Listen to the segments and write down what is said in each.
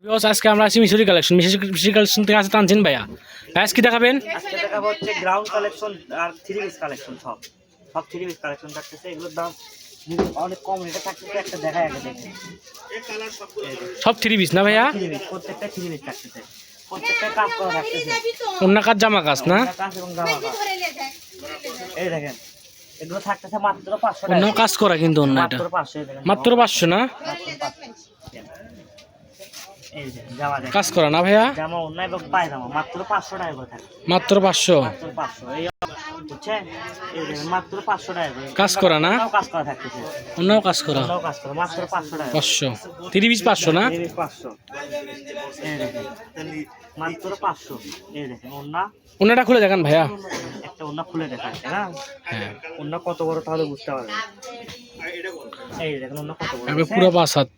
আজকে আমরা আছি মিশরি কালেকশন। মিশরি কালেকশন থেকে আছে তানজিন ভাইয়া। আজকে কি দেখাবেন? আজকে দেখাবো হচ্ছে গ্রাউন্ড কালেকশন আর থ্রি পিস কালেকশন। সব থ্রি পিস কালেকশন থাকতেছে। এগুলোর দাম অনেক কম রেটে থাকতেছে। একটা দেখা আগে দেখে সব থ্রি পিস না ভাইয়া? প্রত্যেকটা থ্রি পিস থাকতেছে। প্রত্যেকটা কাজ করা থাকতেছে। অন্য কাজ জামা কাজ না? কাজ এবং জামা কাজ। এই দেখেন এগুলো থাকতেছে মাত্র 500 টাকা। অন্য কাজ করা কিন্তু অন্য এটা মাত্র 500 দেখেন। মাত্র 500 না? এই দেখেন জামা দেখেন। কাজ করা না ভাইয়া? জামা অন্য এবং পায়জামা মাত্র 500 টাকা করে থাকে। মাত্র 500? মাত্র 500। এই বুঝছেন? এই দেখেন মাত্র 500 টাকা করে। কাজ করা না? কাজ করা থাকতেছে। অন্য কাজ করা? অন্য কাজ করা মাত্র 500 টাকা। 500 থ্রি পিস 500 না? 500। এই দেখেন মাত্র 500। এই দেখেন অন্যটা খুলে দেখেন ভাইয়া। একটা ওন্না খুলে দেখায় না? হ্যাঁ, ওন্না কত বড় তাহলে বুঝতে পারবেন। এই দেখেন ওন্না কত বড়। একবার পুরো 5 হাত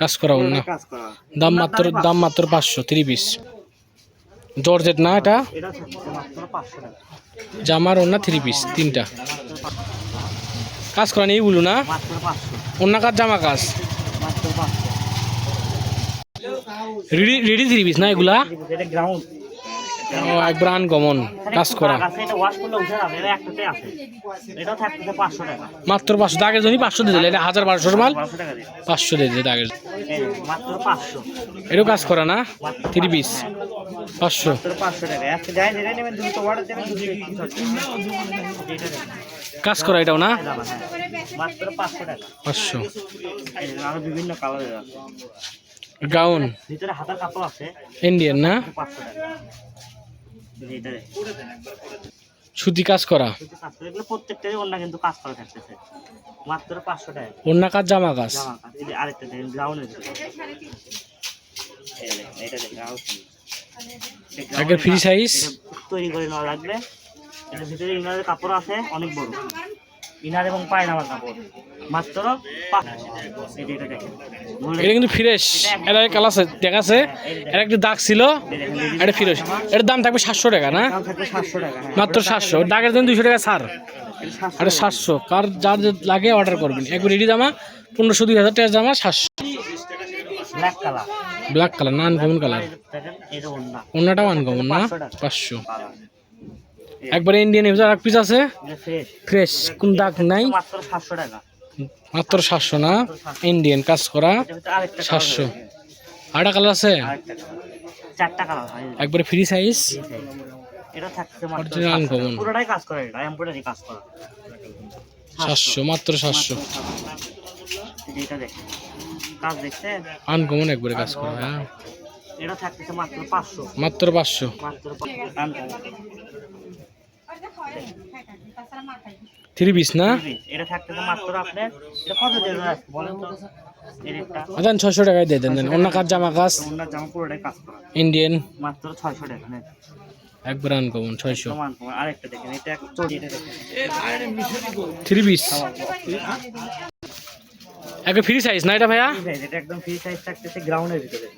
কাজ করা অন্য। কাজ করা। দাম মাত্র 500 থ্রি পিস। জর্জেট না এটা? এটা থাকছে মাত্র 500 টাকা। জামার অন্য থ্রি পিস তিনটা। কাজ করা নেই বলু না? মাত্র 500। অন্য কাজ জামা কাজ মাত্র 500। রেডি থ্রি পিস না এগুলা? এটা গ্রাউন্ড। ও একবার আনকমন কাজ করা। এটা ওয়াশ করলে উঠে যাবে। এটা একটাতে আছে। এটাও থাকতেছে 500 টাকা। মাত্র 500 দাগের জন্য 500 দিয়ে দিলে। এটা 1200 মাল 500 টাকা দিয়ে। 500 দিয়ে দিলে দাগের। এই মাত্র 500। এটাও কাজ করা না? Three piece 500। মাত্র 500 টাকা। আজকে যাই যেটা নেবেন দ্রুত অর্ডার দেবেন। কাজ করা এটাও না? মাত্র 500 টাকা। 500 আরো বিভিন্ন কালারের আছে। গাউন ভিতরে হাতার কাপড় আছে। ইন্ডিয়ান না? 500 টাকা। এটা সুতি কাজ করা। এগুলো প্রত্যেকটারই অন্য কিন্তু কাজ করা থাকতেছে। মাত্র 500 টাকা। অন্য কাজ জামা কাজ। জামা কাজ। এই যে আরেকটা দেখেন ব্রাউনের ভিতরে। এটা দেখেন আগে ফ্রি সাইজ তৈরি করে নেওয়া লাগবে। এটার ভিতরে ইনারের কাপড় আছে অনেক বড়। ইনার এবং পায়জামার কাপড় মাত্র 500। এটা দেখেন এটা কিন্তু ফ্রেশ। এটা কালার আছে দেখাছে। এর একটা দাগ ছিল। এটা ফ্রেশ। এর দাম থাকবে 700 টাকা না? দাম থাকবে 700 টাকা। মাত্র 700। দাগের জন্য 200 টাকা ছাড়। আরে 700 কার যার লাগে অর্ডার করবেন। একবার রেডি জামা 1500 2000 টাকার জামা 700। Black colour. ব্ল্যাক কালার না? Uncommon colour. দেখেন এটা ওন্না। অন্যটাও আনকমন না? 500। একবারে ইন্ডিয়ান এর এক পিস আছে এটা ফ্রেশ। ফ্রেশ কোন দাগ নাই। মাত্র 700 টাকা। মাত্র 700 না? ইন্ডিয়ান কাজ করা এটা ভিতরে আরেকটা 700। আরেকটা কালার আছে? আরেকটা কালার। চারটা কালার হয়। একবারে ফ্রি সাইজ। এটা থাকছে মাত্র অরিজিনাল আনকমন। পুরোটাই কাজ করা। এটা এমব্রয়ডারি কাজ করা। 700 মাত্র 700। এটা দেখেন কাজ দেখছেন? আনকমন একবারে কাজ করা। হ্যাঁ এটা থাকতেছে মাত্র 500। মাত্র 500 মাত্র 500 আনকমন। থ্রি পিস না? এটা থাকতেছে মাত্র আপনার এটা কত দিয়ে আছে বলেন তো? এর একটা আচ্ছা 600 টাকায় দিয়ে দেন। অন্য কাজ জামা কাজ ওনার জামা পুরোটাই কাজ করা। ইন্ডিয়ান মাত্র 600 টাকা নেন। একবার আনকমন 600। সমান সমান। আরেকটা দেখেন এটা এক চড়ি। এটা দেখেন থ্রি পিস একবার ফ্রি সাইজ না এটা ভাইয়া? এটা একদম ফ্রি সাইজ থাকতেছে গ্রাউন্ডের ভিতরে।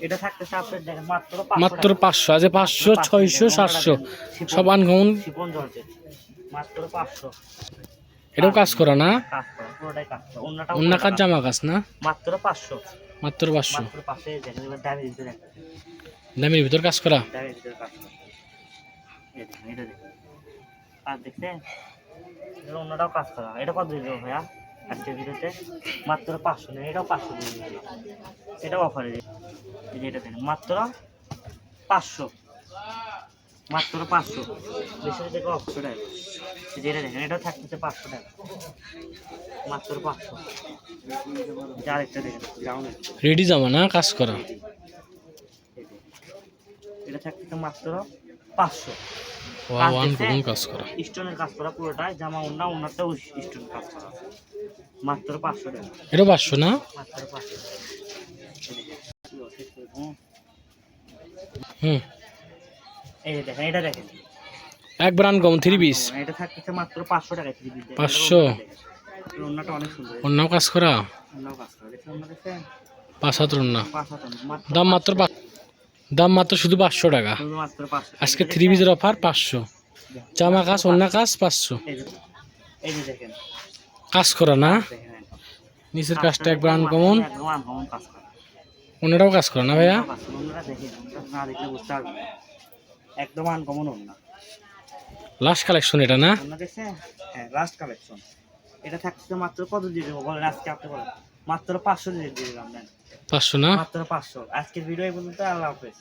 এটা থাকতেছে আপনার দেখেন মাত্র 500 মাত্র 500। আজ 500 600 700 সব আনকমন। শিপন জর্জেট মাত্র 500। এটাও কাজ করা না? কাজ করা পুরোটাই কাজ করা। ওন্নাটাও অন্য কাজ জামা কাজ না? মাত্র 500। মাত্র 500। মাত্র 500 দেখেন এবার দামের ভিতরে একটা দামের ভিতর কাজ করা। দামের ভিতরে কাজ করা। এই দেখেন এটা দেখেন কাজ দেখছেন? এর ওন্নাটাও কাজ করা। এটা কত দিল ভাইয়া আজকের ভিডিওতে? মাত্র 500 নেন। এটাও 500 দিয়ে দিন। এটাও অফারে দিন। এই যে এটা দেখেন মাত্র 500। মাত্র 500। বেশি থেকে 500 টাকা। এই যে এটা দেখেন এটাও থাকতেছে 500 টাকা। মাত্র 500। যে আরেকটা দেখেন গ্রাউন্ডে রেডি জামা না? কাজ করা। এটা থাকতেছে মাত্র 500। ওয়াও আনকমন কাজ করা। স্টোনের কাজ করা পুরোটাই জামা ওন্নাটাও স্টোন কাজ করা। মাত্র 500 টাকা। এটা 500 না? মাত্র 500 টাকা। হুম এই যে দেখেন এটা দেখেন একবার আনকমন থ্রি পিস এটা থাকতেছে মাত্র 500 টাকা। 500। ওন্নাটা অনেক সুন্দর। অন্য কাজ করা ওন্নাও কাজ করা। দেখেন ওন্না দেখেন 5 হাত না? 500 মাত্র। দাম মাত্র শুধু 500 টাকা। মাত্র 500। আজকে থ্রি পিসের অফার 500। জামা কাজ অন্য কাজ 500। এই যে দেখেন কাজ করা না? দেখেন নিচের কাজটা একবার আনকমন। একদম আনকমন কাজ করা। অন্যটাও কাজ করে না ভাইয়া? অন্যরা দেখি না দেখলে বুঝতে পারবে না। একদম আনকমন অন্য। লাস্ট কালেকশন এটা না? অন্য দেখছে? হ্যাঁ লাস্ট কালেকশন। এটা থাকছে মাত্র কত দিয়ে দেবো বলেন আজকে আপনি বলেন। মাত্র 500 দিয়ে দিলাম। 500 না? মাত্র 500। আজকের ভিডিও এই পর্যন্ত। আল্লাহ হাফেজ।